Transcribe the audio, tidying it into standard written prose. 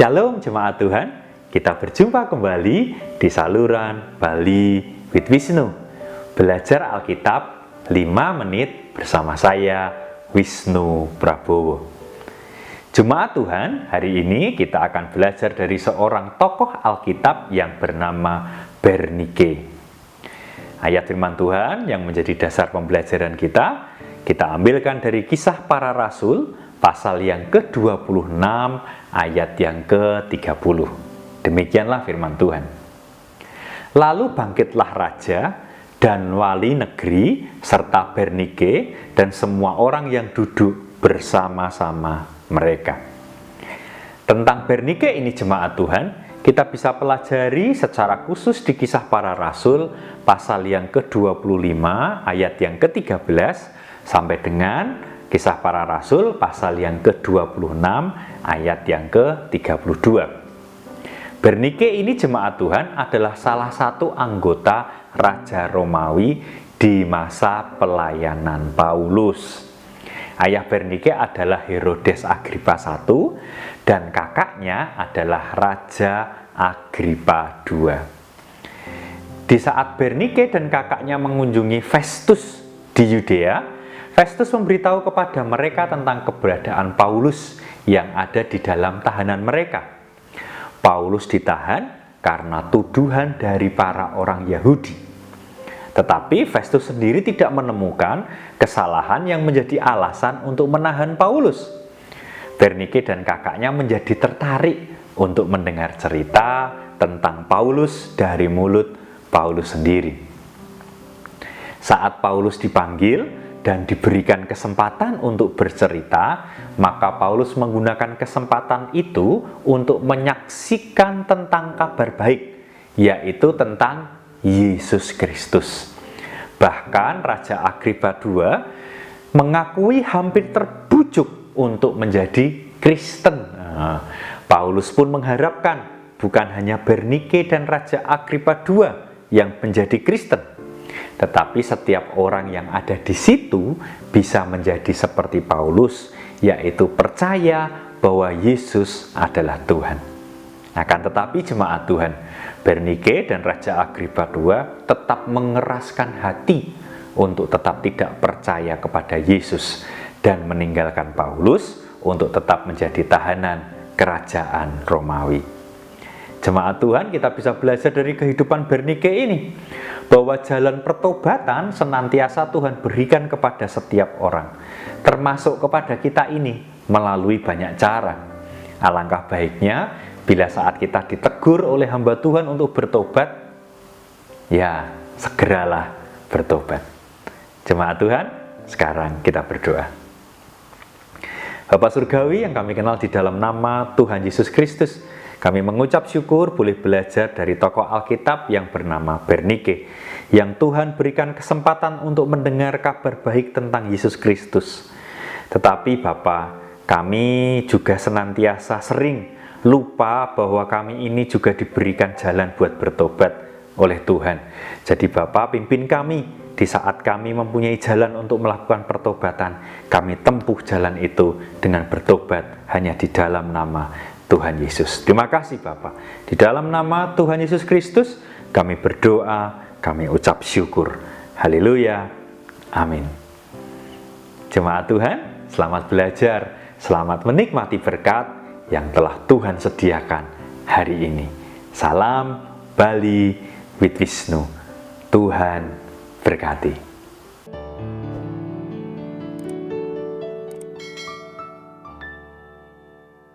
Shalom jemaat Tuhan, kita berjumpa kembali di saluran Bali with Wisnu. Belajar Alkitab 5 menit bersama saya, Wisnu Prabowo. Jemaat Tuhan, hari ini kita akan belajar dari seorang tokoh Alkitab yang bernama Bernike. Ayat firman Tuhan yang menjadi dasar pembelajaran kita ambilkan dari Kisah Para Rasul, pasal yang ke-26, ayat yang ke-30. Demikianlah firman Tuhan. Lalu bangkitlah raja dan wali negeri serta Bernike dan semua orang yang duduk bersama-sama mereka. Tentang Bernike ini jemaat Tuhan, kita bisa pelajari secara khusus di Kisah Para Rasul pasal yang ke-25 ayat yang ke-13 sampai dengan Kisah Para Rasul pasal yang ke-26 ayat yang ke-32. Bernike ini jemaat Tuhan adalah salah satu anggota Raja Romawi di masa pelayanan Paulus. Ayah Bernike adalah Herodes Agripa I dan kakaknya adalah Raja Agripa II. Di saat Bernike dan kakaknya mengunjungi Festus di Yudea, Festus memberitahu kepada mereka tentang keberadaan Paulus yang ada di dalam tahanan mereka. Paulus ditahan karena tuduhan dari para orang Yahudi. Tetapi Festus sendiri tidak menemukan kesalahan yang menjadi alasan untuk menahan Paulus. Bernike dan kakaknya menjadi tertarik untuk mendengar cerita tentang Paulus dari mulut Paulus sendiri. Saat Paulus dipanggil dan diberikan kesempatan untuk bercerita, maka Paulus menggunakan kesempatan itu untuk menyaksikan tentang kabar baik, yaitu tentang Yesus Kristus. Bahkan Raja Agripa II mengakui hampir terbujuk untuk menjadi Kristen. Paulus pun mengharapkan bukan hanya Bernike dan Raja Agripa II yang menjadi Kristen, tetapi setiap orang yang ada di situ bisa menjadi seperti Paulus, yaitu percaya bahwa Yesus adalah Tuhan. Akan tetapi jemaat Tuhan, Bernike dan Raja Agripa II tetap mengeraskan hati untuk tetap tidak percaya kepada Yesus dan meninggalkan Paulus untuk tetap menjadi tahanan kerajaan Romawi. Jemaat Tuhan, kita bisa belajar dari kehidupan Bernike ini bahwa jalan pertobatan senantiasa Tuhan berikan kepada setiap orang, termasuk kepada kita ini melalui banyak cara. Alangkah baiknya bila saat kita ditegur oleh hamba Tuhan untuk bertobat, ya segeralah bertobat. Jemaat Tuhan, sekarang kita berdoa. Bapa Surgawi yang kami kenal di dalam nama Tuhan Yesus Kristus, kami mengucap syukur boleh belajar dari tokoh Alkitab yang bernama Bernike, yang Tuhan berikan kesempatan untuk mendengar kabar baik tentang Yesus Kristus. Tetapi Bapa, kami juga senantiasa sering lupa bahwa kami ini juga diberikan jalan buat bertobat oleh Tuhan. Jadi Bapa, pimpin kami di saat kami mempunyai jalan untuk melakukan pertobatan, kami tempuh jalan itu dengan bertobat hanya di dalam nama Tuhan Yesus. Terima kasih Bapa. Di dalam nama Tuhan Yesus Kristus, kami berdoa, kami ucap syukur. Haleluya. Amin. Jemaat Tuhan, selamat belajar, selamat menikmati berkat yang telah Tuhan sediakan hari ini. Salam Bali with Wisnu. Tuhan berkati.